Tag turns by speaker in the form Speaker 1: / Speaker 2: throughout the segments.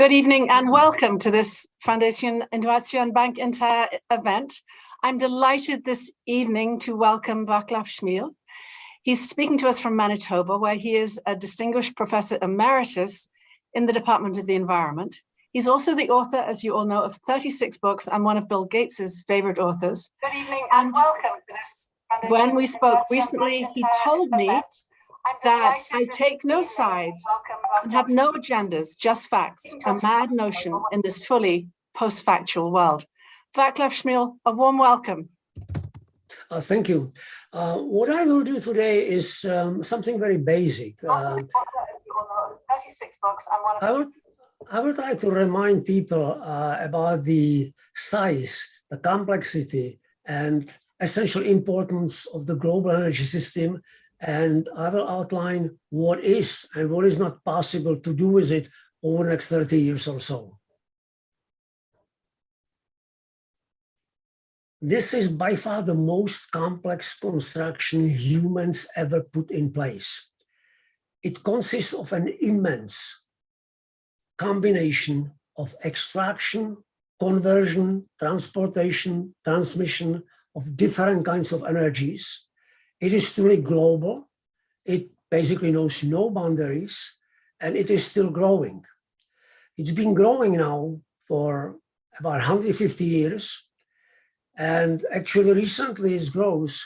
Speaker 1: Good evening and welcome to this Foundation Innovation Bank Inter event. I'm delighted this evening to welcome Vaclav Smil. He's speaking to us from Manitoba, where he is a distinguished professor emeritus in the Department of the Environment. He's also the author, as you all know, of 36 books and one of Bill Gates's favorite authors.
Speaker 2: Good evening and welcome to this Foundation
Speaker 1: When we spoke recently, he told me that I take no sides and have no agendas, just facts, a mad notion in this fully post-factual world. Vaclav Smil, a warm welcome.
Speaker 3: Thank you. What I will do today is something very basic. I will try to remind people about the size, the complexity, and essential importance of the global energy system. And I will outline what is and what is not possible to do with it over the next 30 years or so. This is by far the most complex construction humans ever put in place. It consists of an immense combination of extraction, conversion, transportation, transmission of different kinds of energies. It is truly global. It basically knows no boundaries, and it is still growing. It's been growing now for about 150 years. And actually recently its growth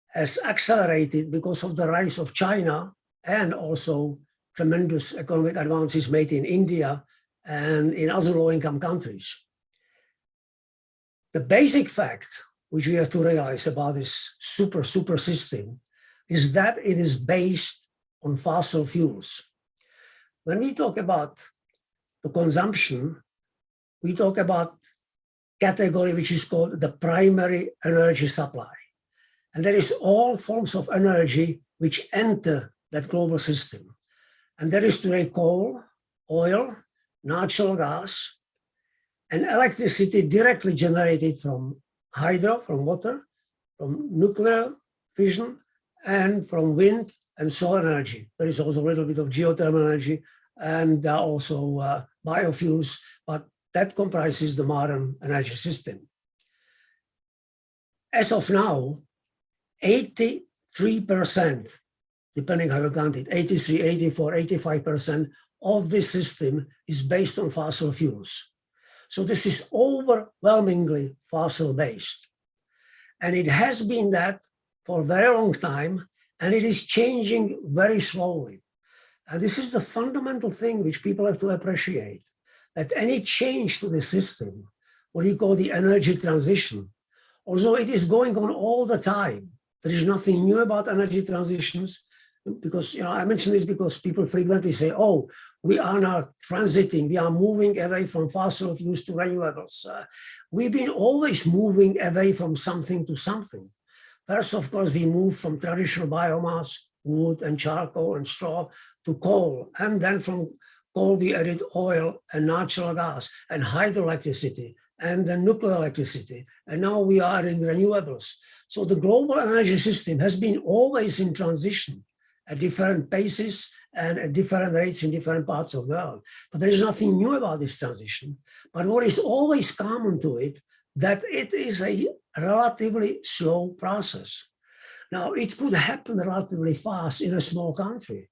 Speaker 3: has accelerated because of the rise of China and also tremendous economic advances made in India and in other low-income countries. The basic fact which we have to realize about this super system is that it is based on fossil fuels. When we talk about the consumption, we talk about category which is called the primary energy supply. And that is all forms of energy which enter that global system. And that is today coal, oil, natural gas, and electricity directly generated from hydro, from water, from nuclear fission, and from wind and solar energy. There is also a little bit of geothermal energy and also biofuels, but that comprises the modern energy system. As of now, 83%, depending how you count it, 83, 84, 85% of this system is based on fossil fuels. So this is overwhelmingly fossil-based. And it has been that for a very long time, and it is changing very slowly. And this is the fundamental thing which people have to appreciate, that any change to the system, what you call the energy transition, although it is going on all the time, there is nothing new about energy transitions, because I mention this because people frequently say, oh, we are now transiting, we are moving away from fossil fuels to renewables. We've been always moving away from something to something. First, of course, we moved from traditional biomass, wood and charcoal and straw, to coal. And then from coal, we added oil and natural gas and hydroelectricity and then nuclear electricity. And now we are in renewables. So the global energy system has been always in transition at different paces and at different rates in different parts of the world. But there is nothing new about this transition. But what is always common to it, that it is a relatively slow process. Now, it could happen relatively fast in a small country.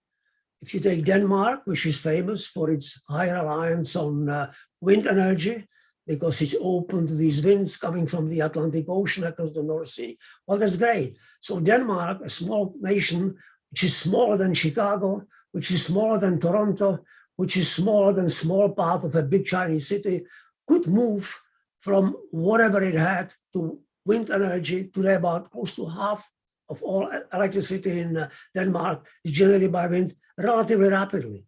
Speaker 3: If you take Denmark, which is famous for its high reliance on wind energy, because it's open to these winds coming from the Atlantic Ocean across the North Sea, well, that's great. So Denmark, a small nation, which is smaller than Chicago, which is smaller than Toronto, which is smaller than a small part of a big Chinese city, could move from whatever it had to wind energy to about close to half of all electricity in Denmark is generated by wind relatively rapidly.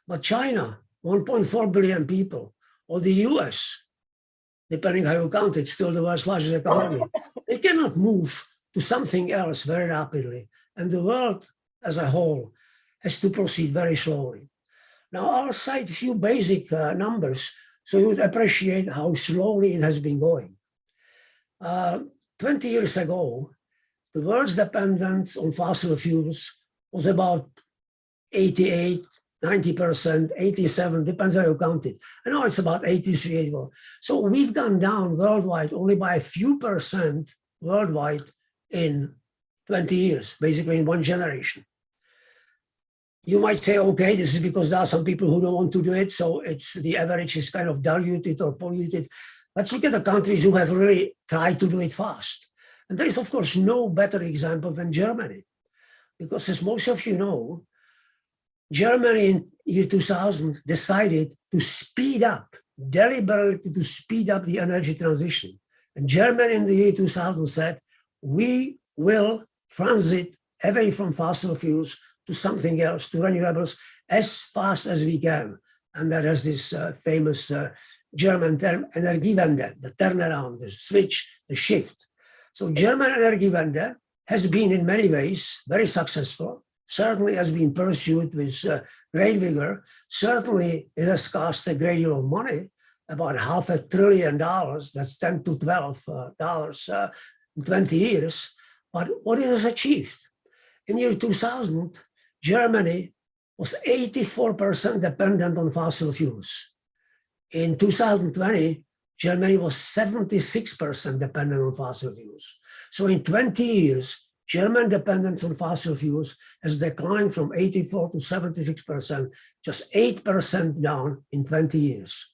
Speaker 3: But China, 1.4 billion people, or the US, depending how you count it, still the world's largest economy, they cannot move to something else very rapidly. And the world as a whole has to proceed very slowly. Now, I'll cite a few basic numbers so you would appreciate how slowly it has been going. 20 years ago, the world's dependence on fossil fuels was about 88, 90%, 87, depends how you count it. And now it's about 83, 84. So we've gone down worldwide only by a few percent worldwide in 20 years, basically in one generation. You might say, okay, this is because there are some people who don't want to do it, so it's the average is kind of diluted or polluted. Let's look at the countries who have really tried to do it fast. And there is, of course, no better example than Germany. Because as most of you know, Germany in year 2000 decided to speed up, deliberately to speed up the energy transition. And Germany in the year 2000 said, we will transit away from fossil fuels to something else, to renewables, as fast as we can. And that has this famous German term, Energiewende, the turnaround, the switch, the shift. So German Energiewende has been in many ways very successful, certainly has been pursued with great vigor. Certainly it has cost a great deal of money, about $500 billion, that's 10 to 12 dollars in 20 years. But what it has achieved? In year 2000, Germany was 84% dependent on fossil fuels. In 2020, Germany was 76% dependent on fossil fuels. So in 20 years, German dependence on fossil fuels has declined from 84 to 76%, just 8% down in 20 years.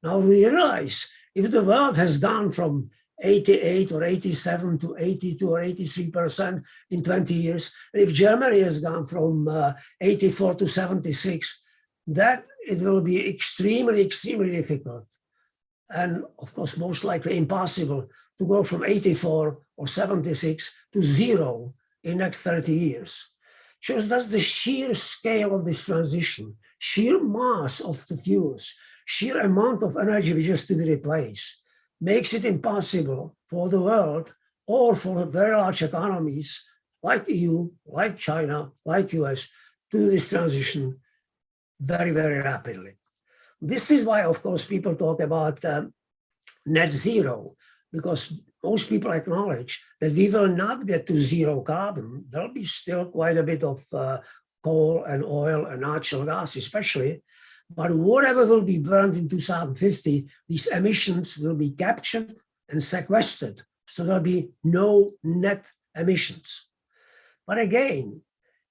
Speaker 3: Now we realize if the world has gone from 88 or 87 to 82 or 83% in 20 years, and if Germany has gone from 84 to 76, that it will be extremely, extremely difficult. And of course, most likely impossible to go from 84 or 76 to 0 in the next 30 years. Shows that's the sheer scale of this transition, sheer mass of the fuels, sheer amount of energy we just to replace, makes it impossible for the world or for very large economies like EU, like China, like US, to do this transition very, very rapidly. This is why, of course, people talk about net zero, because most people acknowledge that we will not get to zero carbon. There'll be still quite a bit of coal and oil and natural gas, especially. But whatever will be burned in 2050, these emissions will be captured and sequestered. So there'll be no net emissions. But again,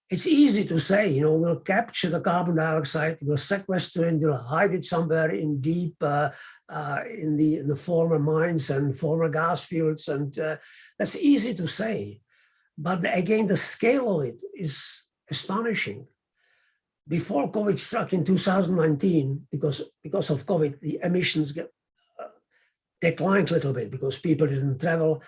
Speaker 3: it's easy to say, you know, we'll capture the carbon dioxide, we'll sequester it, we'll hide it somewhere in deep, in the former mines and former gas fields. And that's easy to say. But again, the scale of it is astonishing. Before COVID struck in 2019, because of COVID, the emissions declined a little bit because people didn't travel,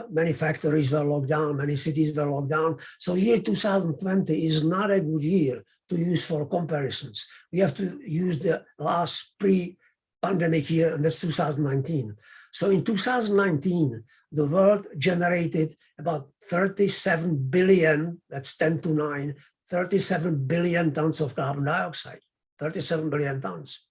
Speaker 3: many factories were locked down, many cities were locked down. So year 2020 is not a good year to use for comparisons. We have to use the last pre-pandemic year, and that's 2019. So in 2019, the world generated about 37 billion, that's 10 to 9, 37 billion tons of carbon dioxide, 37 billion tons.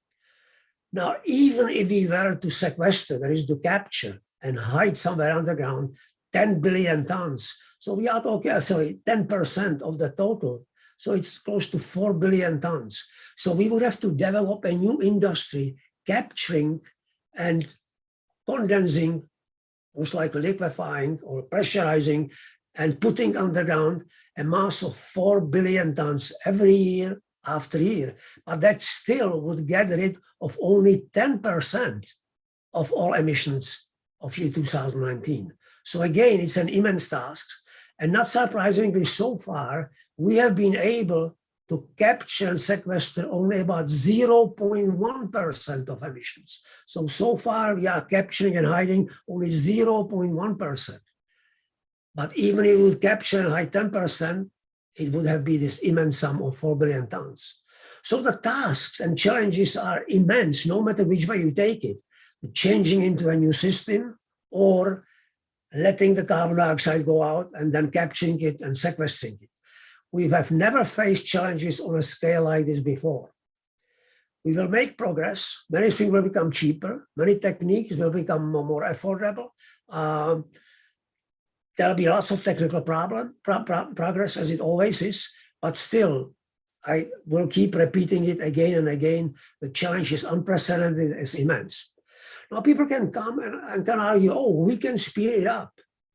Speaker 3: Now, even if we were to sequester, that is to capture and hide somewhere underground, 10 billion tons. So we are talking, 10% of the total. So it's close to 4 billion tons. So we would have to develop a new industry capturing and condensing, most likely liquefying or pressurizing and putting underground a mass of 4 billion tons every year after year. But that still would get rid of only 10% of all emissions of year 2019. So again, it's an immense task. And not surprisingly, so far, we have been able to capture and sequester only about 0.1% of emissions. So far, we are capturing and hiding only 0.1%. But even if we would capture and hide 10%, it would have been this immense sum of 4 billion tons. So the tasks and challenges are immense, no matter which way you take it. Changing into a new system or letting the carbon dioxide go out and then capturing it and sequestering it. We have never faced challenges on a scale like this before. We will make progress. Many things will become cheaper. Many techniques will become more affordable. There'll be lots of technical progress, as it always is, but still, I will keep repeating it again and again. The challenge is unprecedented, it's immense. Now people can come and can argue, oh, we can speed it up.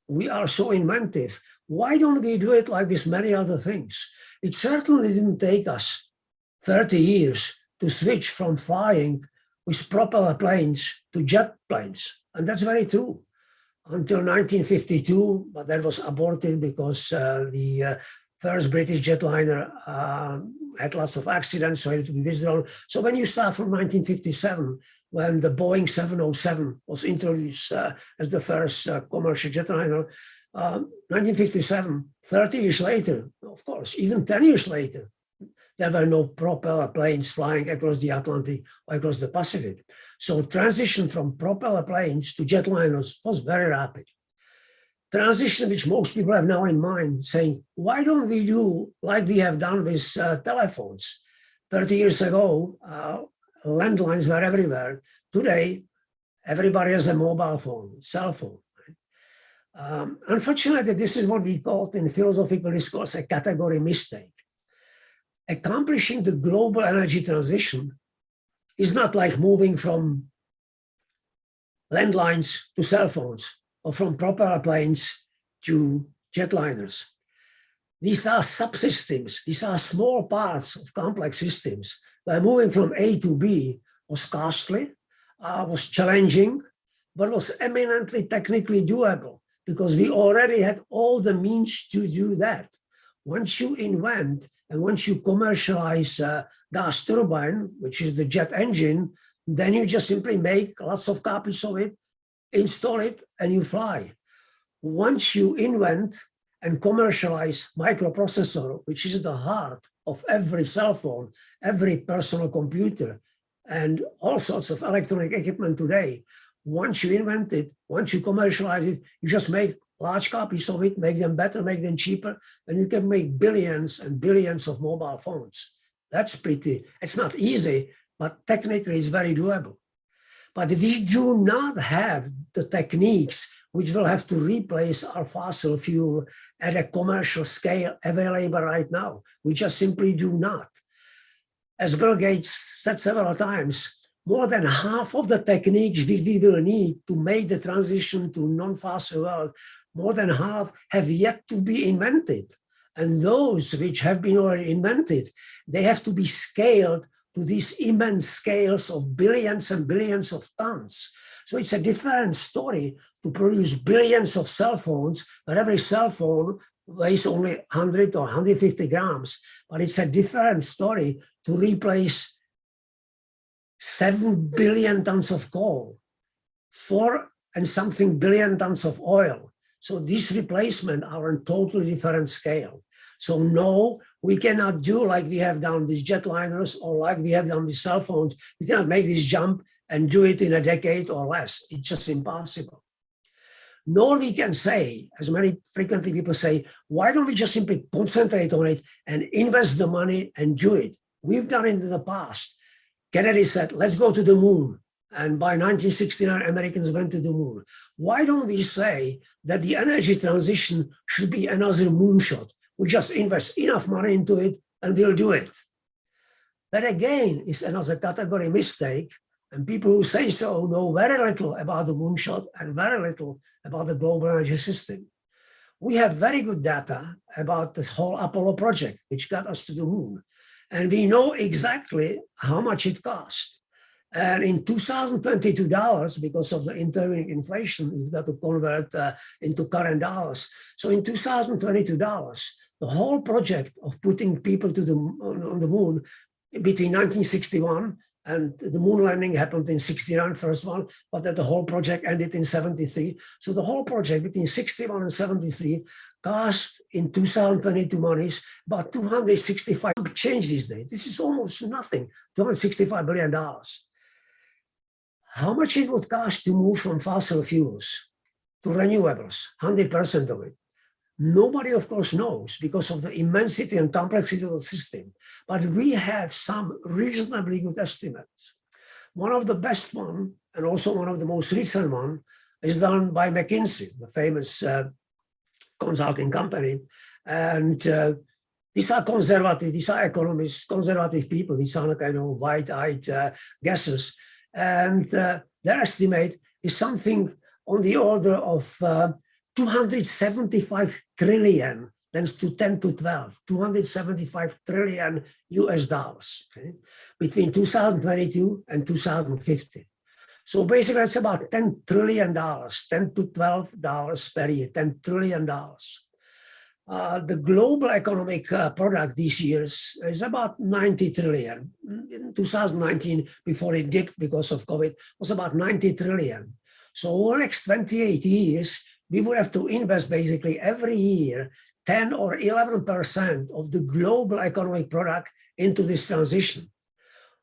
Speaker 3: We are so inventive. Why don't we do it like with many other things? It certainly didn't take us 30 years to switch from flying with propeller planes to jet planes. And that's very true. Until 1952, but that was aborted because the first British jetliner had lots of accidents, so it had to be withdrawn. So when you start from 1957, when the Boeing 707 was introduced as the first commercial jetliner, 1957, 30 years later, of course, even 10 years later, there were no propeller planes flying across the Atlantic or across the Pacific. So transition from propeller planes to jetliners was very rapid. Transition which most people have now in mind, saying, why don't we do like we have done with telephones? 30 years ago, landlines were everywhere. Today, everybody has a mobile phone, cell phone. Unfortunately, this is what we call in philosophical discourse a category mistake. Accomplishing the global energy transition is not like moving from landlines to cell phones or from propeller planes to jetliners. These are subsystems. These are small parts of complex systems where moving from A to B was costly, was challenging, but was eminently technically doable because we already had all the means to do that. Once you invent and once you commercialize gas turbine, which is the jet engine, then you just simply make lots of copies of it, install it, and you fly. Once you invent and commercialize microprocessor, which is the heart of every cell phone, every personal computer, and all sorts of electronic equipment today, once you invent it, once you commercialize it, you just make large copies of it, make them better, make them cheaper, and you can make billions and billions of mobile phones. That's it's not easy, but technically it's very doable. But we do not have the techniques which will have to replace our fossil fuel at a commercial scale available right now. We just simply do not. As Bill Gates said several times, more than half of the techniques we will need to make the transition to non-fossil world, more than half have yet to be invented. And those which have been already invented, they have to be scaled to these immense scales of billions and billions of tons. So it's a different story to produce billions of cell phones, but every cell phone weighs only 100 or 150 grams. But it's a different story to replace 7 billion tons of coal, 4 and something billion tons of oil. So these replacements are on totally different scale. So no, we cannot do like we have done with jetliners or like we have done with cell phones. We cannot make this jump and do it in a decade or less. It's just impossible. Nor we can say, as many frequently people say, why don't we just simply concentrate on it and invest the money and do it? We've done it in the past. Kennedy said, let's go to the moon. And by 1969, Americans went to the moon. Why don't we say that the energy transition should be another moonshot? We just invest enough money into it and we'll do it. That again is another category mistake. And people who say so know very little about the moonshot and very little about the global energy system. We have very good data about this whole Apollo project, which got us to the moon. And we know exactly how much it cost. And in $2022, because of the intervening inflation, we've got to convert into current dollars. So in $2022, the whole project of putting people to on the moon between 1961 and the moon landing happened in 69, first one, but that the whole project ended in 73. So the whole project between 61 and 73 cost in 2022 monies about 265 change these days. This is almost nothing, $265 billion. How much it would cost to move from fossil fuels to renewables, 100% of it? Nobody, of course, knows because of the immensity and complexity of the system. But we have some reasonably good estimates. One of the best one, and also one of the most recent one, is done by McKinsey, the famous consulting company. And these are conservative, these are economists, conservative people, these are kind of wide-eyed guesses. And their estimate is something on the order of 275 trillion, that's to 10 to 12, 275 trillion US dollars, okay, between 2022 and 2050. So basically it's about $10 trillion, 10 to $12 per year, $10 trillion. The global economic product these years is about 90 trillion. In 2019, before it dipped because of COVID, was about 90 trillion. So over the next 28 years, we would have to invest basically every year 10 or 11% of the global economic product into this transition,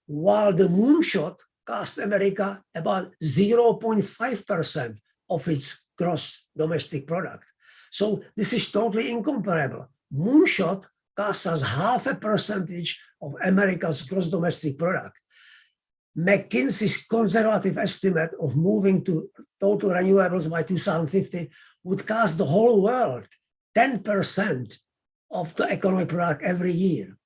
Speaker 3: while the moonshot cost America about 0.5% of its gross domestic product. So this is totally incomparable. Moonshot costs us 0.5% of America's gross domestic product. McKinsey's conservative estimate of moving to total renewables by 2050 would cost the whole world 10% of the economic product every year.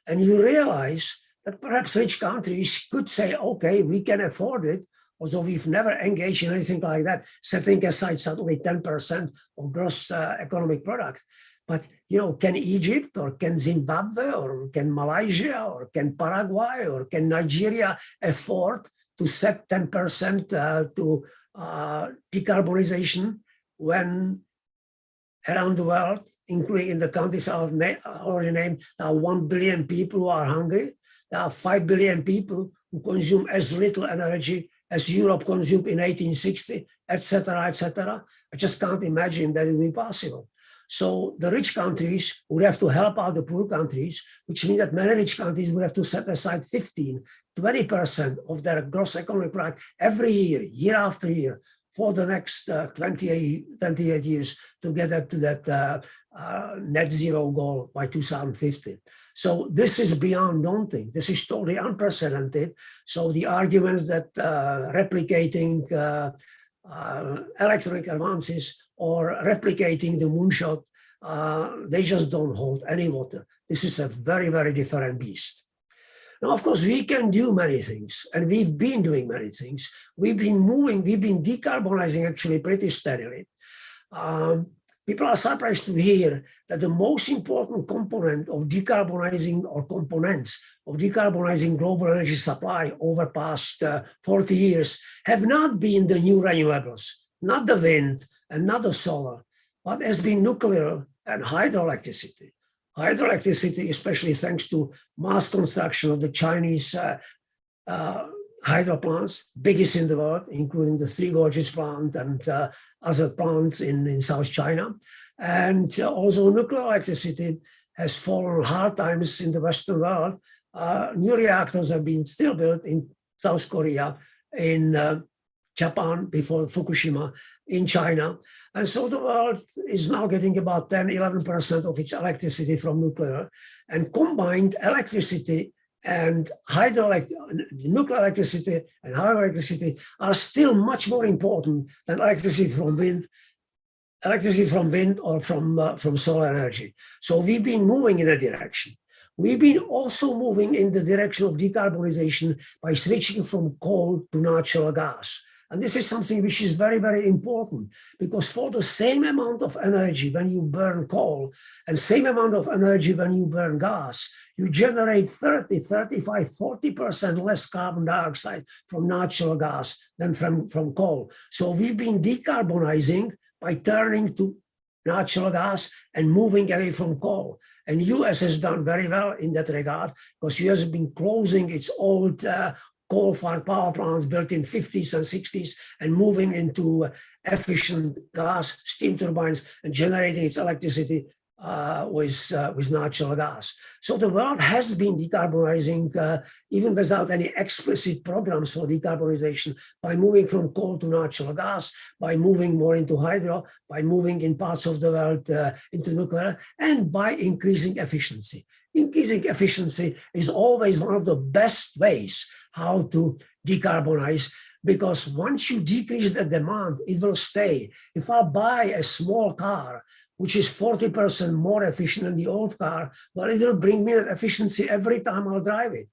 Speaker 3: And you realize that perhaps rich countries could say, okay, we can afford it, although we've never engaged in anything like that, setting aside suddenly 10% of gross economic product. But, you know, can Egypt or can Zimbabwe or can Malaysia or can Paraguay or can Nigeria afford to set 10% to decarbonization when around the world, including in the countries I've already named, there are 1 billion people who are hungry. There are 5 billion people who consume as little energy as Europe consumed in 1860, etc., etc. I just can't imagine that it will be possible. So the rich countries would have to help out the poor countries, which means that many rich countries would have to set aside 15, 20% of their gross economic product every year, year after year, for the next 28 years to get up to that net zero goal by 2050. So this is beyond daunting. This is totally unprecedented. So the arguments that replicating electronic advances or replicating the moonshot, they just don't hold any water. This is a very, very different beast. Now, of course, we can do many things, and we've been doing many things. We've been decarbonizing actually pretty steadily. People are surprised to hear that the most important component of decarbonizing, or components of decarbonizing global energy supply over past 40 years have not been the new renewables, not the wind and not the solar, but has been nuclear and hydroelectricity. Hydroelectricity, especially thanks to mass construction of the Chinese hydro plants, biggest in the world, including the Three Gorges plant and other plants in South China. And also nuclear electricity has fallen hard times in the Western world. New reactors have been still built in South Korea, in Japan before Fukushima, in China. And so the world is now getting about 10, 11% of its electricity from nuclear, and combined electricity and nuclear electricity and hydroelectricity are still much more important than electricity from wind or from solar energy. So we've been moving in that direction. We've been also moving in the direction of decarbonization by switching from coal to natural gas. And this is something which is very, very important, because for the same amount of energy when you burn coal and same amount of energy when you burn gas, you generate 30, 35, 40% less carbon dioxide from natural gas than from coal. So we've been decarbonizing by turning to natural gas and moving away from coal. And US has done very well in that regard, because US has been closing its old coal-fired power plants built in 50s and 60s and moving into efficient gas steam turbines and generating its electricity with natural gas. So the world has been decarbonizing even without any explicit programs for decarbonization, by moving from coal to natural gas, by moving more into hydro, by moving in parts of the world into nuclear, and by increasing efficiency. Increasing efficiency is always one of the best ways how to decarbonize, because once you decrease the demand, it will stay. If I buy a small car which is 40% more efficient than the old car, well, it will bring me that efficiency every time I'll drive it.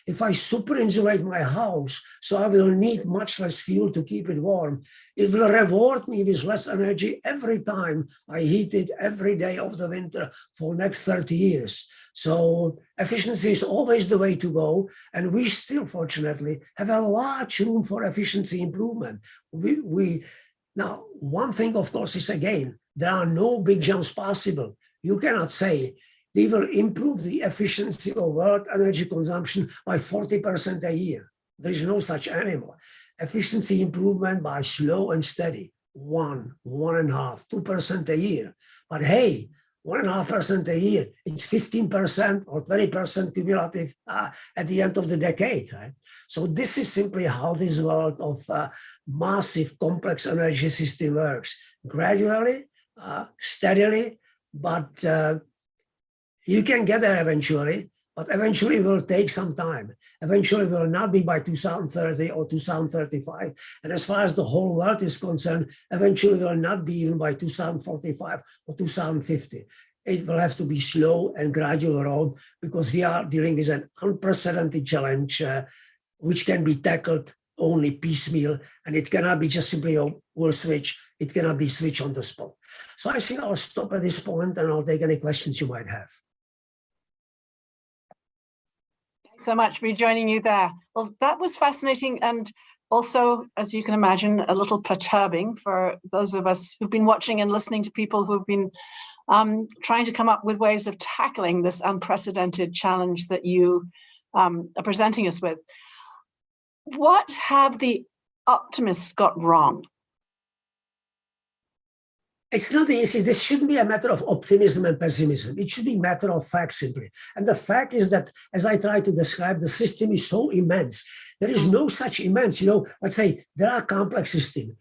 Speaker 3: If I super insulate my house, so I will need much less fuel to keep it warm, it will reward me with less energy every time I heat it every day of the winter for the next 30 years. So efficiency is always the way to go. And we still, fortunately, have a large room for efficiency improvement. Now, one thing, of course, is again, there are no big jumps possible. You cannot say, we will improve the efficiency of world energy consumption by 40% a year. There is no such animal. Efficiency improvement by slow and steady, 1, 1.5%, 2% a year. But hey, 1.5% a year, it's 15% or 20% cumulative at the end of the decade, right? So this is simply how this world of massive complex energy system works. Gradually, steadily, but you can get there eventually, but eventually it will take some time. Eventually it will not be by 2030 or 2035. And as far as the whole world is concerned, eventually it will not be even by 2045 or 2050. It will have to be slow and gradual road because we are dealing with an unprecedented challenge which can be tackled only piecemeal, and it cannot be just simply a will switch. It cannot be switched on the spot. So I think I'll stop at this point and I'll take any questions you might have.
Speaker 1: Thanks so much for joining you there. Well, that was fascinating and also, as you can imagine, a little perturbing for those of us who've been watching and listening to people who've been trying to come up with ways of tackling this unprecedented challenge that you are presenting us with. What have the optimists got wrong?
Speaker 3: It's not easy. This shouldn't be a matter of optimism and pessimism. It should be a matter of fact simply. And the fact is that, as I try to describe, the system is so immense. There is no such immense, let's say there are complex systems.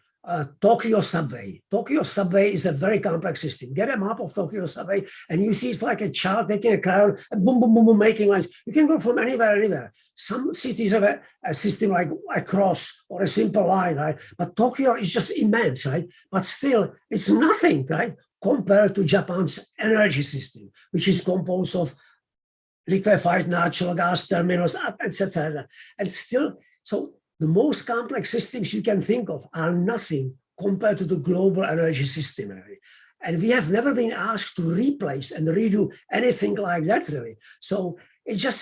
Speaker 3: Tokyo subway. Tokyo subway is a very complex system. Get a map of Tokyo subway and you see it's like a child taking a crayon and boom, boom, boom, boom, making lines. You can go from anywhere, anywhere. Some cities have a system like a cross or a simple line, right? But Tokyo is just immense, right? But still, it's nothing, right? Compared to Japan's energy system, which is composed of liquefied natural gas terminals, etc. And still, so the most complex systems you can think of are nothing compared to the global energy system. Really. And we have never been asked to replace and redo anything like that, really. So it's just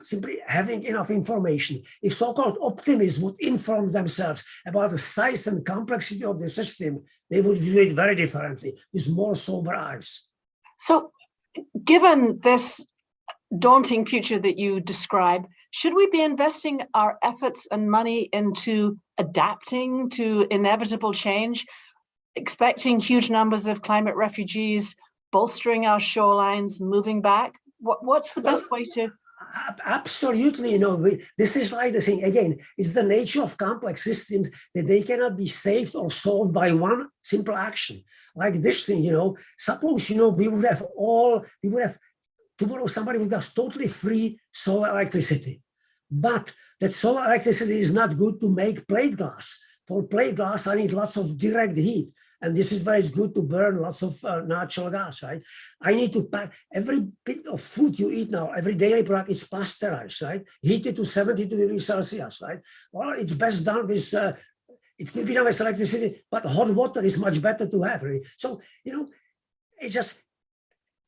Speaker 3: simply having enough information. If so-called optimists would inform themselves about the size and complexity of the system, they would view it very differently, with more sober eyes.
Speaker 1: So given this daunting future that you describe, should we be investing our efforts and money into adapting to inevitable change, expecting huge numbers of climate refugees, bolstering our shorelines, moving back? What's the best way to?
Speaker 3: Absolutely, this is like the thing, again, it's the nature of complex systems that they cannot be saved or solved by one simple action. Like this thing, suppose, tomorrow somebody would have totally free solar electricity. But that solar electricity is not good to make plate glass. For plate glass, I need lots of direct heat. And this is why it's good to burn lots of natural gas, right? I need to pack every bit of food you eat now, every daily product is pasteurized, right? Heated to 72 degrees Celsius, right? Well, it's best done with, it could be done with electricity, but hot water is much better to have, really. So, it's just,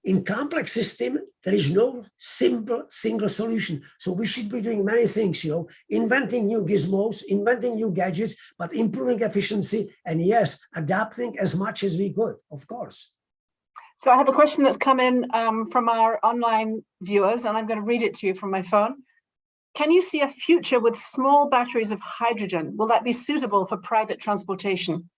Speaker 3: in complex system, there is no simple single solution. So we should be doing many things, inventing new gizmos, inventing new gadgets, but improving efficiency, and yes, adapting as much as we could, of course.
Speaker 1: So I have a question that's come in from our online viewers, and I'm going to read it to you from my phone. Can you see a future with small batteries of hydrogen? Will that be suitable for private transportation?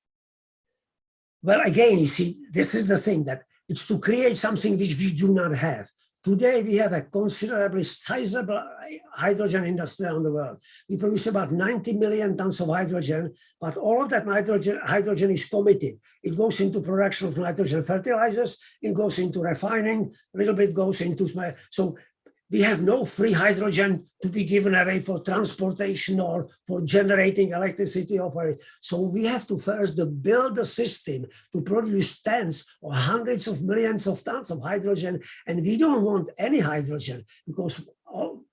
Speaker 3: Well, again, you see, this is the thing, that it's to create something which we do not have. Today, we have a considerably sizable hydrogen industry around the world. We produce about 90 million tons of hydrogen, but all of that hydrogen is committed. It goes into production of nitrogen fertilizers, it goes into refining, a little bit goes into, so we have no free hydrogen to be given away for transportation or for generating electricity. So we have to first build a system to produce tens or hundreds of millions of tons of hydrogen. And we don't want any hydrogen because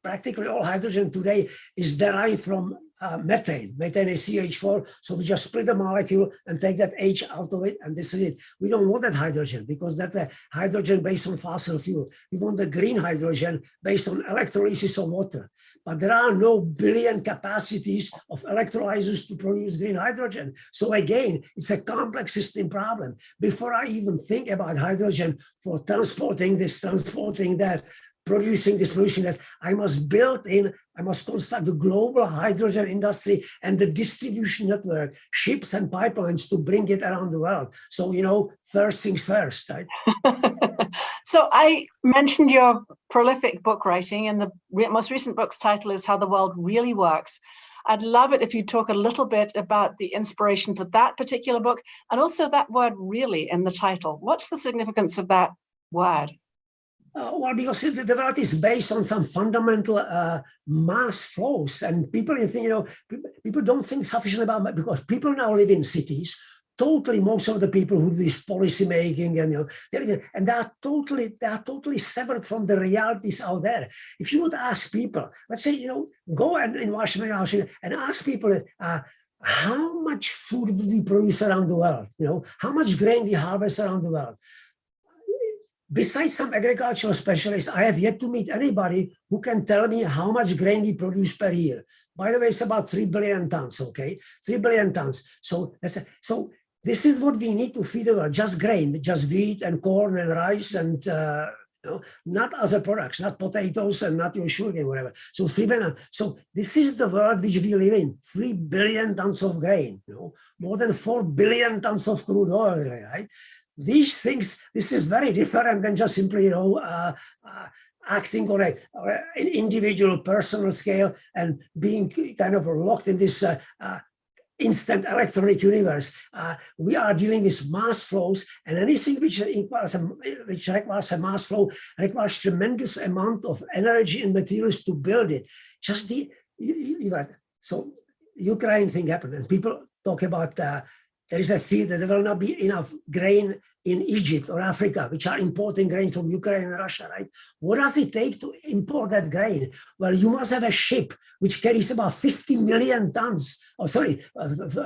Speaker 3: practically all hydrogen today is derived from methane. Methane is CH4, so we just split the molecule and take that H out of it, and this is it. We don't want that hydrogen because that's a hydrogen based on fossil fuel. We want the green hydrogen based on electrolysis of water. But there are no billion capacities of electrolyzers to produce green hydrogen. So again, it's a complex system problem. Before I even think about hydrogen for transporting this, transporting that, producing this, producing that, I must construct the global hydrogen industry and the distribution network, ships and pipelines to bring it around the world. So, you know, first things first, right?
Speaker 1: So I mentioned your prolific book writing, and the most recent book's title is How the World Really Works. I'd love it if you talk a little bit about the inspiration for that particular book, and also that word really in the title. What's the significance of that word?
Speaker 3: Well, because the world is based on some fundamental mass flows, and people think, you know, people don't think sufficiently about, because people now live in cities. Totally, most of the people who do this policy making, and you know, and they are totally severed from the realities out there. If you would ask people, let's say, you know, go in Washington and ask people, how much food do we produce around the world? You know, how much grain we harvest around the world? Besides some agricultural specialists, I have yet to meet anybody who can tell me how much grain we produce per year. By the way, it's about 3 billion tons, okay? 3 billion tons. So this is what we need to feed the world, just grain, just wheat and corn and rice and, you know, not other products, not potatoes and not your sugar and whatever. So 3 billion. So this is the world which we live in, 3 billion tons of grain, you know, more than 4 billion tons of crude oil, right? These things, this is very different than just simply, you know, acting on an individual personal scale and being kind of locked in this instant electronic universe. We are dealing with mass flows, and anything which requires a mass flow requires tremendous amount of energy and materials to build it. Just so Ukraine thing happened, and people talk about there is a fear that there will not be enough grain in Egypt or Africa, which are importing grain from Ukraine and Russia, right? What does it take to import that grain? Well, you must have a ship which carries about 50 million tons. Oh, sorry,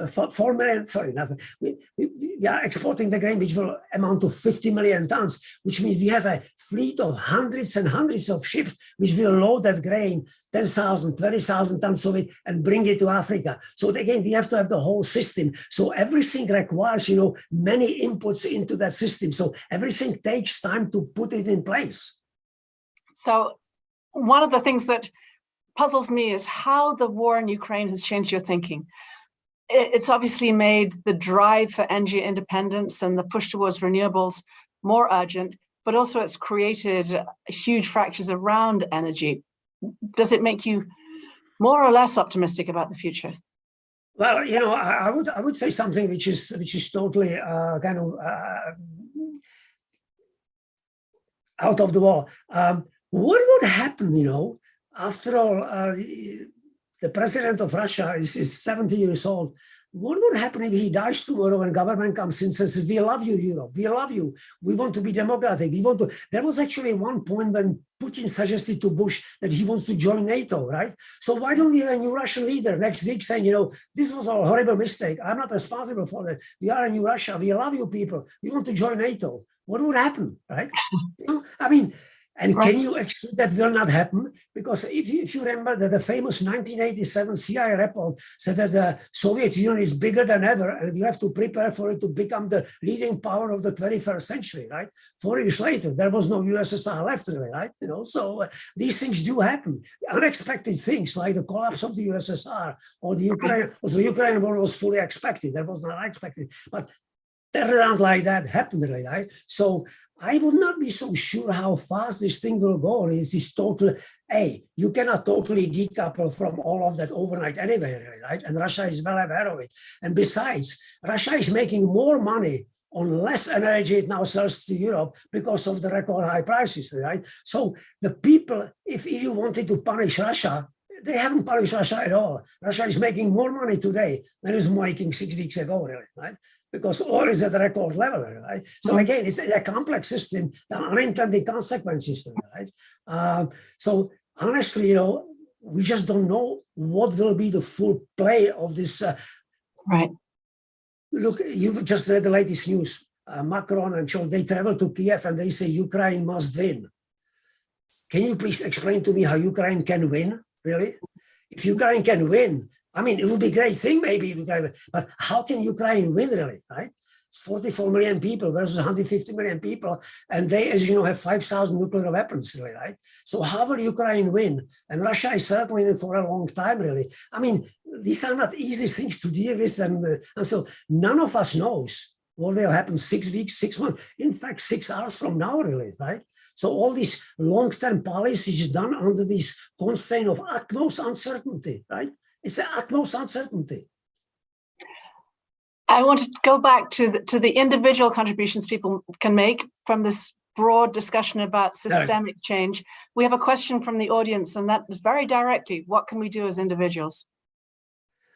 Speaker 3: 4 million, sorry, nothing. We are exporting the grain which will amount to 50 million tons, which means we have a fleet of hundreds and hundreds of ships which will load that grain, 10,000, 20,000 tons of it, and bring it to Africa. So again, we have to have the whole system. So everything requires, you know, many inputs into that system. So everything takes time to put it in place.
Speaker 1: So one of the things that puzzles me is how the war in Ukraine has changed your thinking. It's obviously made the drive for energy independence and the push towards renewables more urgent, but also it's created huge fractures around energy. Does it make you more or less optimistic about the future?
Speaker 3: Well, you know, I would say something which is totally kind of out of the wall. What would happen, you know, after all, the president of Russia is 70 years old. What would happen if he dies tomorrow and government comes in and says, we love you, Europe, we love you, we want to be democratic, we want to. There was actually one point when Putin suggested to Bush that he wants to join NATO, right? So why don't we have a new Russian leader next week saying, you know, this was a horrible mistake, I'm not responsible for that, we are a new Russia, we love you people, we want to join NATO. What would happen, right? You know, I mean, and right. Can you exclude that will not happen? Because if you remember that the famous 1987 CIA report said that the Soviet Union is bigger than ever, and you have to prepare for it to become the leading power of the 21st century, right? 4 years later, there was no USSR left, really, right? You know, so these things do happen. Unexpected things like the collapse of the USSR or the Ukraine war was fully expected. That was not unexpected, but turnaround like that happened, right? So I would not be so sure how fast this thing will go. It's this total, you cannot totally decouple from all of that overnight anyway, right? And Russia is well aware of it. And besides, Russia is making more money on less energy it now sells to Europe because of the record high prices, right? So the people, if EU wanted to punish Russia, they haven't punished Russia at all. Russia is making more money today than it was making 6 weeks ago, really, right? Because oil is at a record level, right? So again, it's a complex system, the unintended consequences, right? So honestly, you know, we just don't know what will be the full play of this.
Speaker 1: Right.
Speaker 3: Look, you've just read the latest news. Macron and Scholz, they travel to Kiev and they say Ukraine must win. Can you please explain to me how Ukraine can win, really? If Ukraine can win, I mean, it would be a great thing, maybe, but how can Ukraine win, really, right? It's 44 million people versus 150 million people, and they, as you know, have 5,000 nuclear weapons, really, right? So how will Ukraine win? And Russia is certainly in it for a long time, really. I mean, these are not easy things to deal with, and so none of us knows what will happen 6 weeks, 6 months, in fact, 6 hours from now, really, right? So all these long-term policies done under this constraint of utmost uncertainty, right? It's an utmost uncertainty.
Speaker 1: I want to go back to the individual contributions people can make from this broad discussion about systemic change. We have a question from the audience, and that is very directly, what can we do as individuals?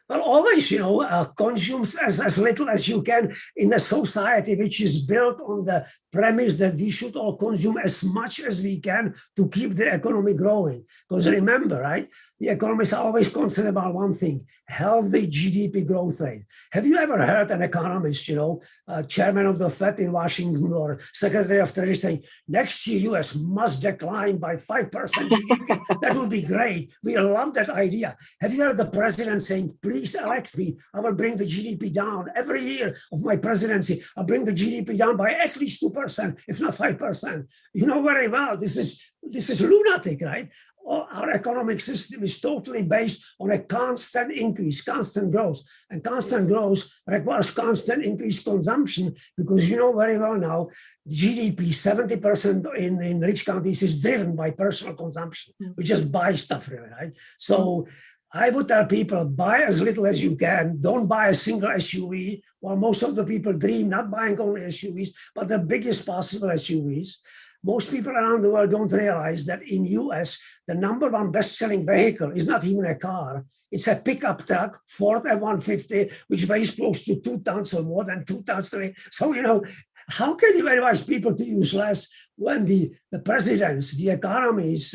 Speaker 3: Well, always, you know, consume as little as you can in a society which is built on the premise that we should all consume as much as we can to keep the economy growing. Because remember, right, the economists are always concerned about one thing, healthy GDP growth rate. Have you ever heard an economist, you know, chairman of the Fed in Washington or secretary of Treasury saying, next year US must decline by 5% GDP? That would be great. We love that idea. Have you heard the president saying, please elect me, I will bring the GDP down. Every year of my presidency, I'll bring the GDP down by at least 2%, if not 5%. You know very well, this is lunatic, right? Our economic system is totally based on a constant increase, constant growth. And constant growth requires constant increased consumption, because you know very well now, GDP, 70% in rich countries is driven by personal consumption. We just buy stuff, really, right? So I would tell people, buy as little as you can. Don't buy a single SUV. While most of the people dream not buying only SUVs, but the biggest possible SUVs. Most people around the world don't realize that in US, the #1 best-selling vehicle is not even a car. It's a pickup truck, Ford F-150, which weighs close to 2 tons or more than 2 tons. So, you know, how can you advise people to use less when the presidents, the economies,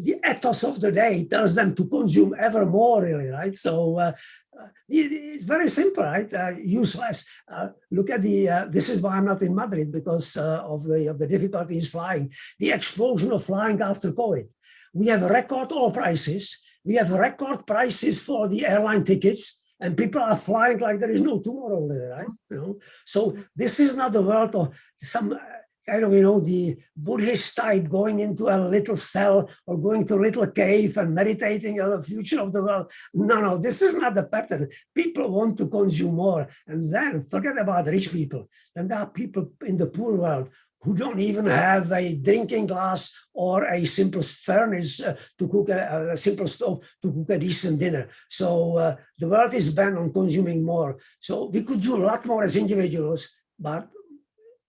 Speaker 3: the ethos of the day tells them to consume ever more, really, right? So it's very simple, right? Use less. Look at this is why I'm not in Madrid, because of the difficulties flying, the explosion of flying after COVID. We have record oil prices. We have record prices for the airline tickets, and people are flying like there is no tomorrow, right? You know, so this is not the world of some kind of, you know, the Buddhist type going into a little cell or going to a little cave and meditating on the future of the world. No, this is not the pattern. People want to consume more. And then forget about rich people. Then there are people in the poor world who don't even have a drinking glass or a simple furnace to cook a simple stove to cook a decent dinner. So the world is bent on consuming more. So we could do a lot more as individuals, but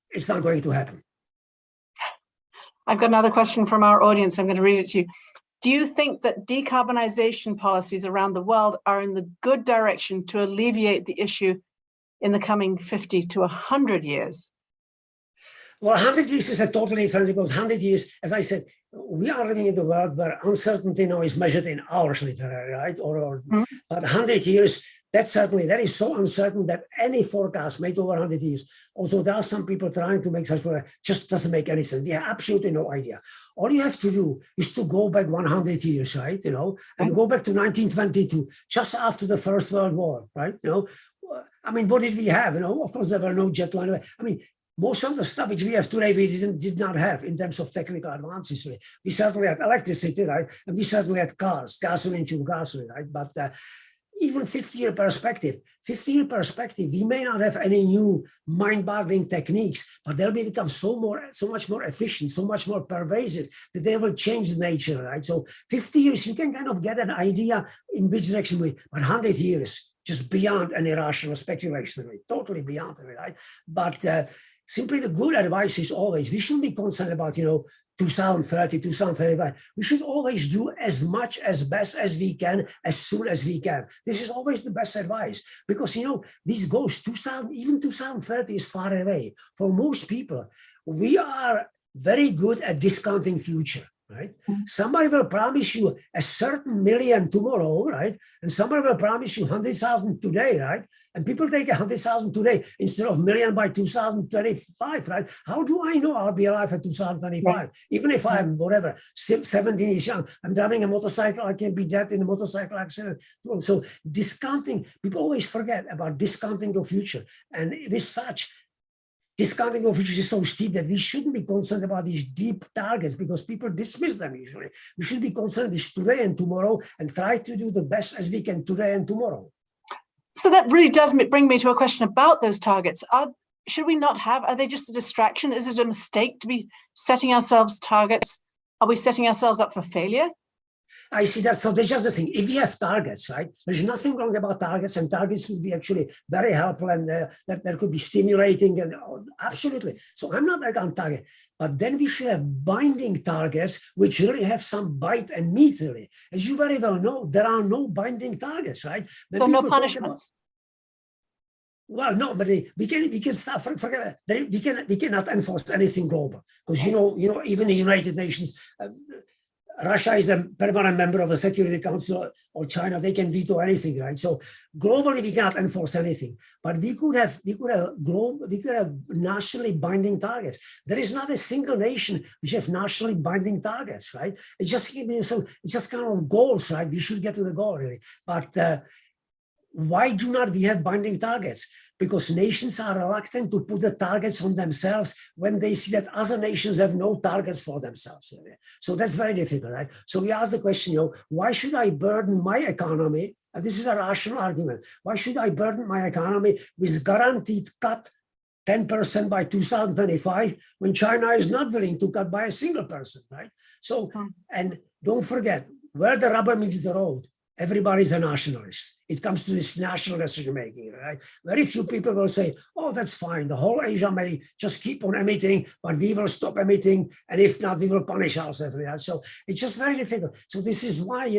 Speaker 3: it's not going to happen.
Speaker 1: I've got another question from our audience. I'm going to read it to you. Do you think that decarbonization policies around the world are in the good direction to alleviate the issue in the coming 50 to 100 years?
Speaker 3: Well, 100 years is a totally different, because 100 years, as I said, we are living in the world where uncertainty now is measured in hours, literally, right? But 100 years, that is so uncertain that any forecast made over 100 years, also there are some people trying to make such for just doesn't make any sense. They have absolutely no idea. All you have to do is to go back 100 years, right? You know, and go back to 1922, just after the First World War, right? You know, I mean, what did we have? You know, of course, there were no jet line. I mean, most of the stuff which we have today, we did not have in terms of technical advances. We certainly had electricity, right? And we certainly had cars, gasoline, fuel, gasoline, right? But even 50-year perspective, we may not have any new mind-boggling techniques, but they'll become so much more efficient, so much more pervasive that they will change nature, right? So 50 years, you can kind of get an idea in which direction but 100 years, just beyond any rational speculation, really, totally beyond it, right? But simply the good advice is always, we shouldn't be concerned about, 2030, 2035. We should always do as much as best as we can, as soon as we can. This is always the best advice because, this goes 2030 is far away. For most people, we are very good at discounting future, right? Somebody will promise you a certain million tomorrow, right? And somebody will promise you 100,000 today, right? And people take 100,000 today instead of million by 2025, right? How do I know I'll be alive at 2025? Right. Even if I'm whatever, 17 years young, I'm driving a motorcycle, I can be dead in a motorcycle accident. So discounting, people always forget about discounting the future. And with such, discounting of future is so steep that we shouldn't be concerned about these deep targets because people dismiss them usually. We should be concerned with today and tomorrow and try to do the best as we can today and tomorrow.
Speaker 1: So that really does bring me to a question about those targets. Should we not have, are they just a distraction? Is it a mistake to be setting ourselves targets? Are we setting ourselves up for failure?
Speaker 3: I see that. So there's just the thing. If you have targets, right, there's nothing wrong about targets, and targets would be actually very helpful and that could be stimulating and absolutely. So I'm not like on target, but then we should have binding targets which really have some bite and meat really. As you very well know, there are no binding targets, right?
Speaker 1: So no punishments.
Speaker 3: Well, no, but we can start. Forget it. We cannot enforce anything global because even the United Nations. Russia is a permanent member of the Security Council, or China, they can veto anything, right? So globally, we cannot enforce anything, but we could have nationally binding targets. There is not a single nation which have nationally binding targets, right? It's just kind of goals, right? We should get to the goal, really. But why do not we have binding targets? Because nations are reluctant to put the targets on themselves when they see that other nations have no targets for themselves. So that's very difficult, right? So we ask the question, why should I burden my economy? And this is a rational argument. Why should I burden my economy with guaranteed cut 10% by 2025 when China is not willing to cut by a single person, right? So, and don't forget, where the rubber meets the road, everybody's a nationalist. It comes to this national decision making, right? Very few people will say, oh, that's fine. The whole Asia may just keep on emitting, but we will stop emitting. And if not, we will punish ourselves. So it's just very difficult. So this is why,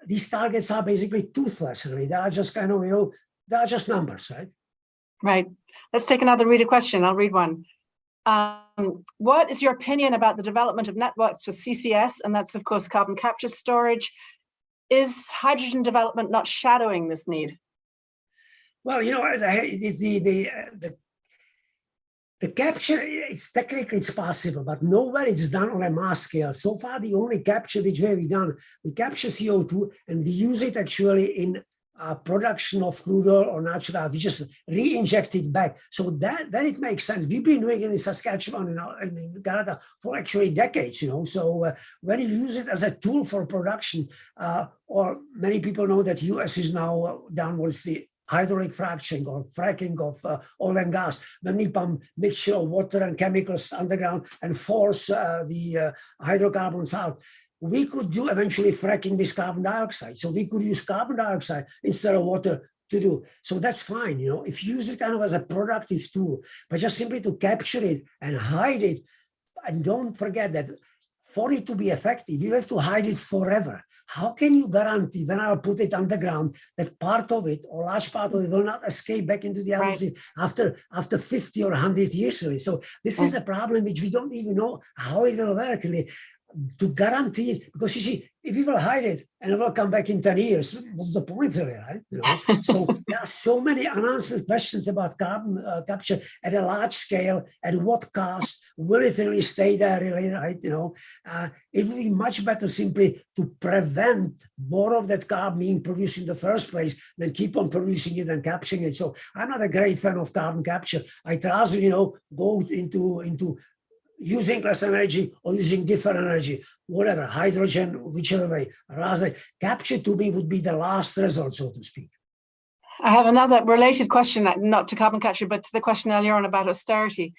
Speaker 3: these targets are basically toothless, really. They are just kind of, they are just numbers, right?
Speaker 1: Right. Let's take another reader question. I'll read one. What is your opinion about the development of networks for CCS? And that's, of course, carbon capture storage. Is hydrogen development not shadowing this need?
Speaker 3: Well, it's the capture, it's technically it's possible, but nowhere it's done on a mass scale. So far, the only capture which we've done, we capture CO2 and we use it actually in production of crude oil or natural gas. We just re-inject it back. So that it makes sense. We've been doing it in Saskatchewan and in Canada for actually decades, So when you use it as a tool for production, or many people know that US is now downwards the hydraulic fracturing or fracking of oil and gas, when we pump mixture of water and chemicals underground and force the hydrocarbons out. We could do eventually fracking with carbon dioxide. So we could use carbon dioxide instead of water to do. So that's fine, if you use it kind of as a productive tool, but just simply to capture it and hide it. And don't forget that for it to be effective, you have to hide it forever. How can you guarantee when I'll put it underground that part of it or large part of it will not escape back into the atmosphere after 50 or 100 years? Really? So this is a problem which we don't even know how it will work really. To guarantee it, because you see, if you will hide it and it will come back in 10 years, what's the point really, right? So there are so many unanswered questions about carbon capture at a large scale, at what cost, will it really stay there really, right? It would be much better simply to prevent more of that carbon being produced in the first place than keep on producing it and capturing it. So I'm not a great fan of carbon capture. I'd rather, go into using less energy or using different energy, whatever, hydrogen, whichever way. Rather, capture to me would be the last resort, so to speak.
Speaker 1: I have another related question, not to carbon capture, but to the question earlier on about austerity.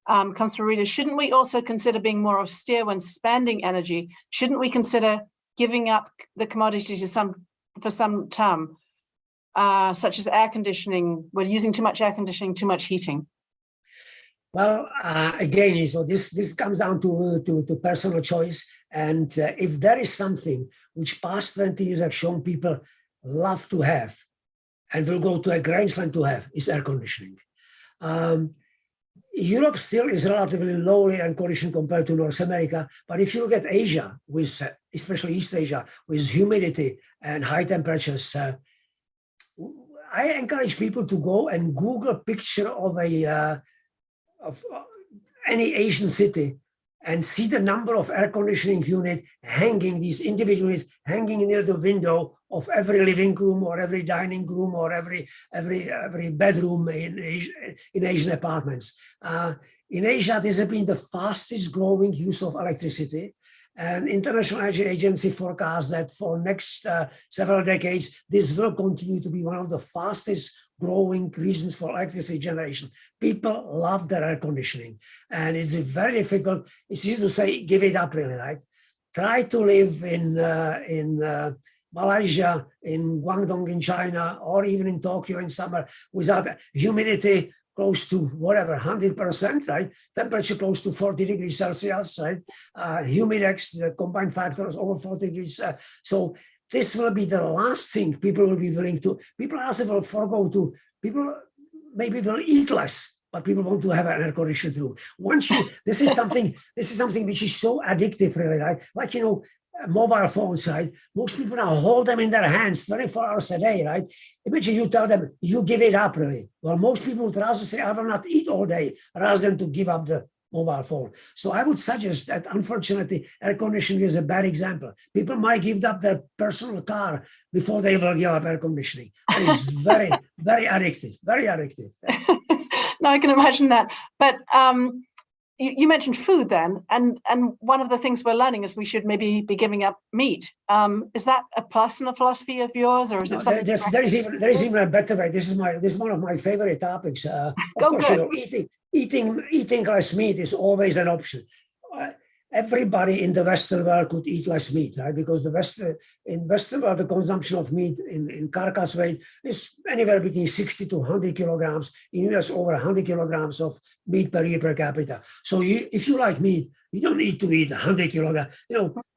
Speaker 1: Comes from readers. Shouldn't we also consider being more austere when spending energy? Shouldn't we consider giving up the commodity for some term? such as air conditioning? We're using too much air conditioning, too much heating.
Speaker 3: Well, again, so this comes down to personal choice. And if there is something which past 20 years have shown people love to have and will go to a great length to have, is air conditioning. Europe still is relatively lowly air conditioning compared to North America. But if you look at Asia, with especially East Asia, with humidity and high temperatures, I encourage people to go and Google a picture of any Asian city and see the number of air conditioning units hanging, these individual units hanging near the window of every living room or every dining room or every bedroom in Asian apartments. In Asia, this has been the fastest growing use of electricity. And International Energy Agency forecasts that for next several decades, this will continue to be one of the fastest growing reasons for electricity generation. People love their air conditioning, and it's very difficult. It's easy to say, give it up, really, right? Try to live in Malaysia, in Guangdong in China, or even in Tokyo in summer without humidity close to whatever, 100%, right? Temperature close to 40 degrees Celsius, right? Humidex, the combined factors over 40 degrees. So this will be the last thing people will be willing to, people also will forego to, people maybe will eat less, but people want to have an air conditioned room. Once you, this is something which is so addictive, really, right? Like, mobile phones, right? Most people now hold them in their hands 24 hours a day, right? Imagine you tell them, you give it up, really. Well, most people would rather say, I will not eat all day, rather than to give up the mobile phone. So I would suggest that, unfortunately, air conditioning is a bad example. People might give up their personal car before they will give up air conditioning. It is very, very addictive, very addictive.
Speaker 1: No, I can imagine that. But you mentioned food then, and one of the things we're learning is we should maybe be giving up meat. Is that a personal philosophy of yours, or is it something?
Speaker 3: There is even a better way. This is one of my favorite topics. Of course, eating less meat is always an option. Everybody in the Western world could eat less meat, right? Because in Western world, the consumption of meat in carcass weight is anywhere between 60 to 100 kilograms. In US, over 100 kilograms of meat per year per capita. So if you like meat, you don't need to eat 100 kilograms.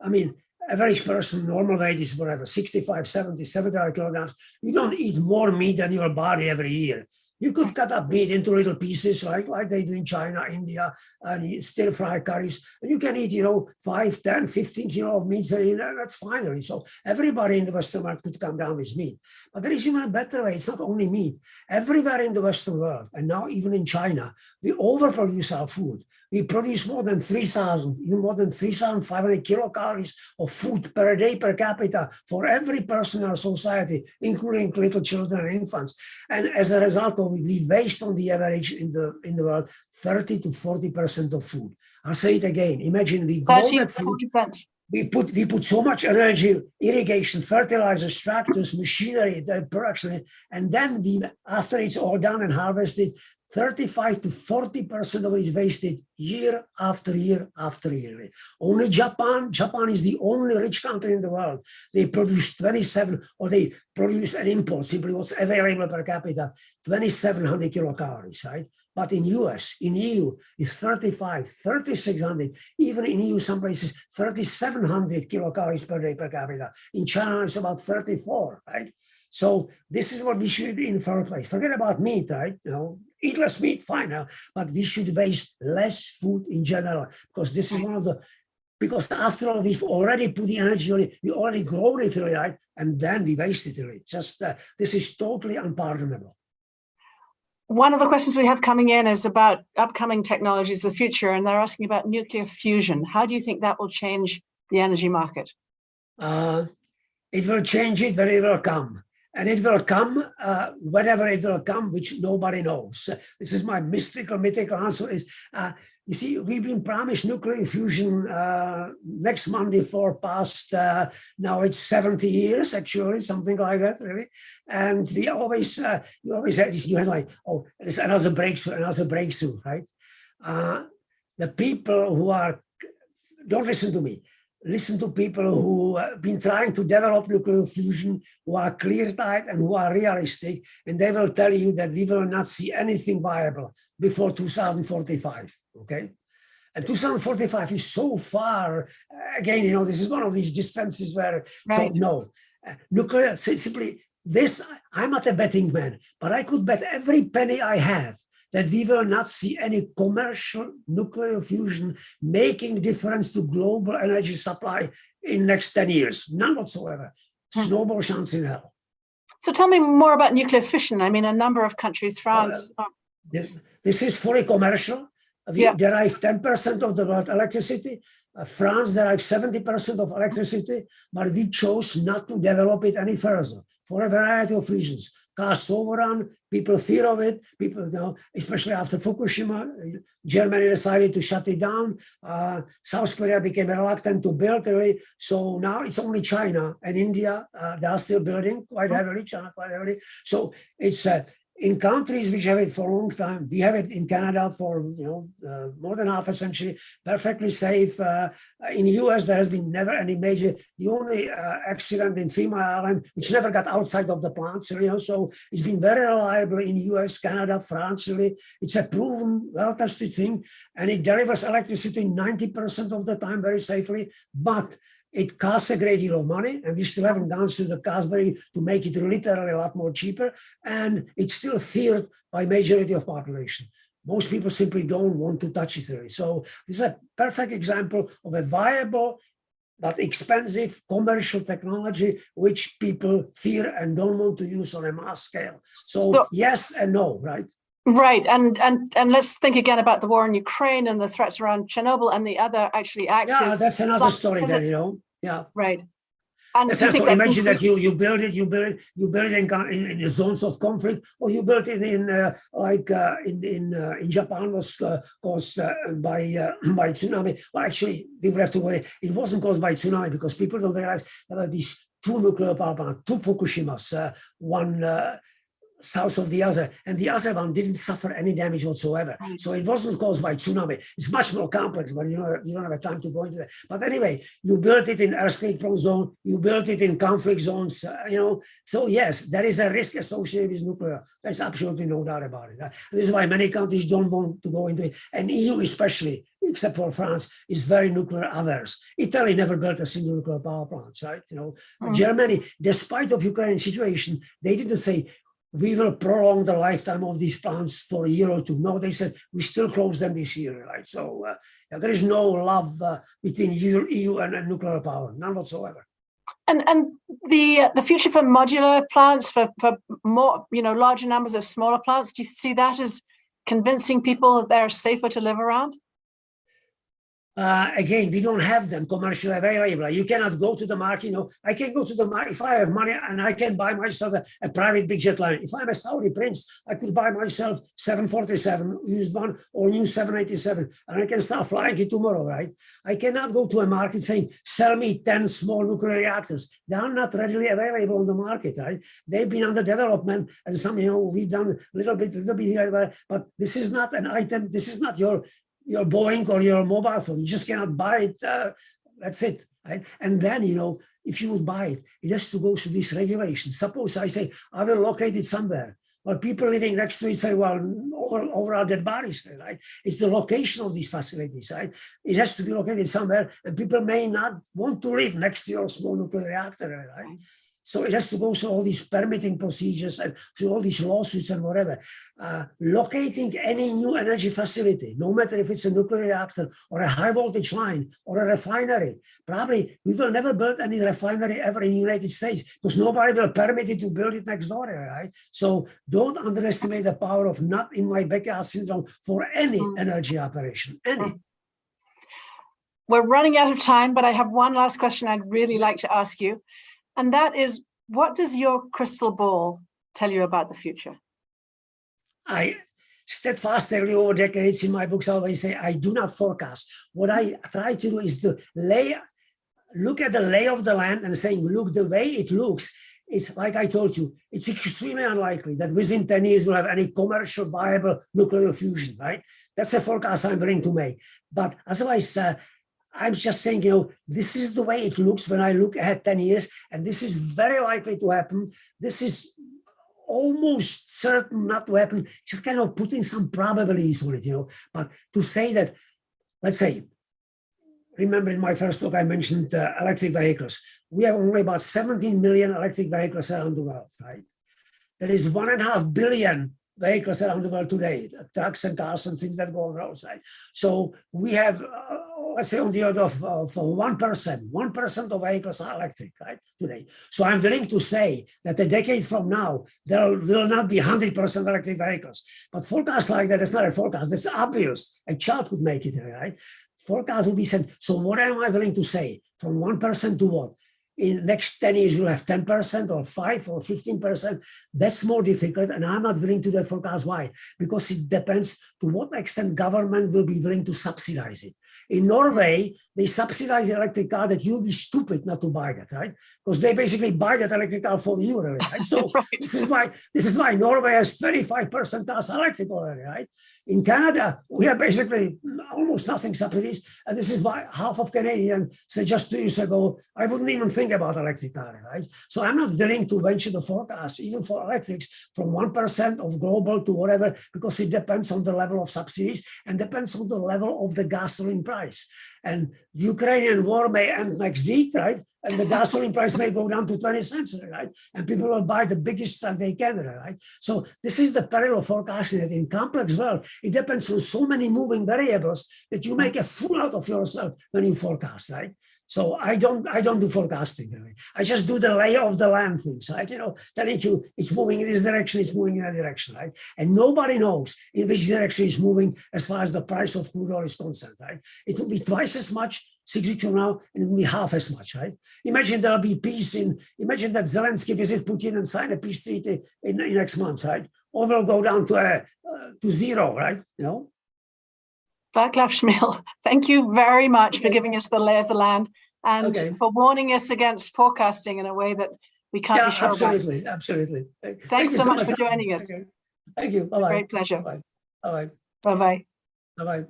Speaker 3: I mean, average person, normal weight is whatever, 65, 70, 75 kilograms. You don't eat more meat than your body every year. You could cut up meat into little pieces, like they do in China, India, and stir fry curries. And you can eat, 5, 10, 15 kilo of meat. That's fine. Really. So everybody in the Western world could come down with meat. But there is even a better way. It's not only meat. Everywhere in the Western world, and now even in China, we overproduce our food. We produce more than 3,500 kilocalories of food per day per capita for every person in our society, including little children and infants. And as a result of it, we waste on the average in the world 30 to 40% of food. I'll say it again. Imagine we grow that food. We put so much energy, irrigation, fertilizers, tractors, machinery, the production, and then after it's all done and harvested, 35 to 40% of it is wasted year after year after year. Only Japan is the only rich country in the world. They produce 27, or they produce an import, simply what's available per capita, 2,700 kilocalories, right? But in US, in EU, it's 35, 3,600. Even in EU, some places, 3,700 kilocalories per day per capita. In China, it's about 34, right? So this is what we should do in the first place. Forget about meat, right? Eat less meat, fine now, but we should waste less food in general, because this is because after all, we've already put the energy on it, we already grow it, really, right? And then we waste it, really. This is totally unpardonable.
Speaker 1: One of the questions we have coming in is about upcoming technologies of the future, and they're asking about nuclear fusion. How do you think that will change the energy market?
Speaker 3: It will change it when it will come. And it will come whenever it will come, which nobody knows. This is my mythical answer is, you see, we've been promised nuclear fusion next Monday for past, now it's 70 years, actually, something like that, really. And we always, you always have this, you had like, oh, there's another breakthrough, right? The people who don't listen to me. listen to people who have been trying to develop nuclear fusion, who are clear-eyed and who are realistic, and they will tell you that we will not see anything viable before 2045, okay? And 2045 is so far, again, you know, this is one of these distances where,
Speaker 1: Right.
Speaker 3: so no, nuclear, simply this, I'm not a betting man, but I could bet every penny I have that we will not see any commercial nuclear fusion making difference to global energy supply in next 10 years, none whatsoever. Snowball chance in hell.
Speaker 1: So tell me more about nuclear fission. I mean, a number of countries, France.
Speaker 3: This is fully commercial. We derive 10% of the world electricity. France derives 70% of electricity, but we chose not to develop it any further for a variety of reasons. Cost overrun, people fear of it, people, you know, especially after Fukushima, Germany decided to shut it down. South Korea became reluctant to build it. So now it's only China and India. They are still building quite heavily, China quite heavily. So it's in countries which have it for a long time. We have it in Canada for more than half a century, perfectly safe. In the US, there has been never any major, the only accident in 3 Mile Island, which never got outside of the plants, so it's been very reliable in US, Canada, France, really. It's a proven, well-tested thing, and it delivers electricity 90% of the time very safely, but it costs a great deal of money, and we still haven't gone through the cost to make it literally a lot more cheaper, and it's still feared by majority of population. Most people simply don't want to touch it really. So this is a perfect example of a viable but expensive commercial technology which people fear and don't want to use on a mass scale. So yes and no, right?
Speaker 1: Right, and let's think again about the war in Ukraine and the threats around Chernobyl and the other actually active.
Speaker 3: Yeah, that's another story then, Yeah.
Speaker 1: Right. And
Speaker 3: that's also imagine that you build it in the zones of conflict, or you build it in in Japan was caused by tsunami. Well, actually, we have to worry. It wasn't caused by tsunami because people don't realize there are these 2 nuclear power plants, 2 Fukushimas, one south of the other, and the other one didn't suffer any damage whatsoever. So it wasn't caused by tsunami. It's much more complex, but you don't have time to go into that. But anyway, you built it in earthquake-prone zone, you built it in conflict zones, So yes, there is a risk associated with nuclear. There's absolutely no doubt about it. This is why many countries don't want to go into it, and EU especially, except for France, is very nuclear averse. Italy never built a single nuclear power plant, right? Germany, despite of Ukraine situation, they didn't say, we will prolong the lifetime of these plants for a year or 2. No, they said, we still close them this year, right? So there is no love between EU and nuclear power, none whatsoever.
Speaker 1: And the future for modular plants, for more, larger numbers of smaller plants, do you see that as convincing people that they're safer to live around?
Speaker 3: Again, we don't have them commercially available. You cannot go to the market. I can go to the market if I have money and I can buy myself a private big jet liner. If I'm a Saudi prince, I could buy myself 747 used one or new 787, and I can start flying it tomorrow, right? I cannot go to a market saying, sell me 10 small nuclear reactors. They are not readily available on the market, right? They've been under development, and some, we've done a little bit here, but this is not an item. This is not your Boeing or your mobile phone. You just cannot buy it. That's it. Right? And then, if you would buy it, it has to go through these regulations. Suppose I say, I will locate it somewhere. Well, people living next to it say, well, over our dead bodies, right? It's the location of these facilities, right? It has to be located somewhere, and people may not want to live next to your small nuclear reactor, right? So it has to go through all these permitting procedures and through all these lawsuits and whatever. Locating any new energy facility, no matter if it's a nuclear reactor or a high voltage line or a refinery, probably we will never build any refinery ever in the United States because nobody will permit it to build it next door, right? So don't underestimate the power of not in my backyard syndrome for any energy operation, any.
Speaker 1: We're running out of time, but I have one last question I'd really like to ask you. And that is, what does your crystal ball tell you about the future?
Speaker 3: I steadfastly over decades in my books always say, I do not forecast. What I try to do is to look at the lay of the land and saying, look, the way it looks, it's like I told you, it's extremely unlikely that within 10 years we'll have any commercial viable nuclear fusion, right? That's a forecast I'm willing to make. But otherwise, I'm just saying, this is the way it looks when I look ahead 10 years, and this is very likely to happen. This is almost certain not to happen, just kind of putting some probabilities on it, But to say that, let's say, remember in my first talk, I mentioned electric vehicles. We have only about 17 million electric vehicles around the world, right? There is 1.5 billion vehicles around the world today, trucks and cars and things that go on the roadside. So we have, let's say, on the order of 1% of vehicles are electric, right, today. So I'm willing to say that a decade from now, there will not be 100% electric vehicles. But forecasts like that, it's not a forecast, it's obvious. A child could make it, right? Forecast will be said. So what am I willing to say? From 1% to what? In the next 10 years, you'll have 10% or 5 or 15%. That's more difficult, and I'm not willing to that forecast. Why? Because it depends to what extent government will be willing to subsidize it. In Norway, they subsidize the electric car that you'll be stupid not to buy that, right? Because they basically buy that electric car for you, really, right? So
Speaker 1: Right.
Speaker 3: this is why Norway has 35% cars electric already, right? In Canada, we have basically almost nothing subsidies, and this is why half of Canadians said just 2 years ago, I wouldn't even think about electric car, right? So I'm not willing to venture the forecast, even for electrics, from 1% of global to whatever, because it depends on the level of subsidies and depends on the level of the gasoline price. And the Ukrainian war may end next week, right? And the gasoline price may go down to 20 cents, right? And people will buy the biggest stuff they can, right? So this is the peril of forecasting, that in complex world, it depends on so many moving variables that you make a fool out of yourself when you forecast, right? So I don't do forecasting, really. I just do the lay of the land things, right? Telling you it's moving in this direction, it's moving in that direction, right? And nobody knows in which direction it's moving as far as the price of crude oil is concerned, right? It will be twice as much 6 weeks from now, and it will be half as much, right? Imagine there'll be peace imagine that Zelensky visits Putin and sign a peace treaty in next month, right? Or will go down to zero, right?
Speaker 1: Vaclav Smil, thank you very much for giving us the lay of the land and for warning us against forecasting in a way that we can't be sure
Speaker 3: absolutely,
Speaker 1: about.
Speaker 3: Absolutely.
Speaker 1: Thanks so much for joining us.
Speaker 3: Thank you. Bye-bye.
Speaker 1: Great pleasure.
Speaker 3: Bye-bye. Bye-bye.
Speaker 1: Bye-bye.
Speaker 3: Bye-bye.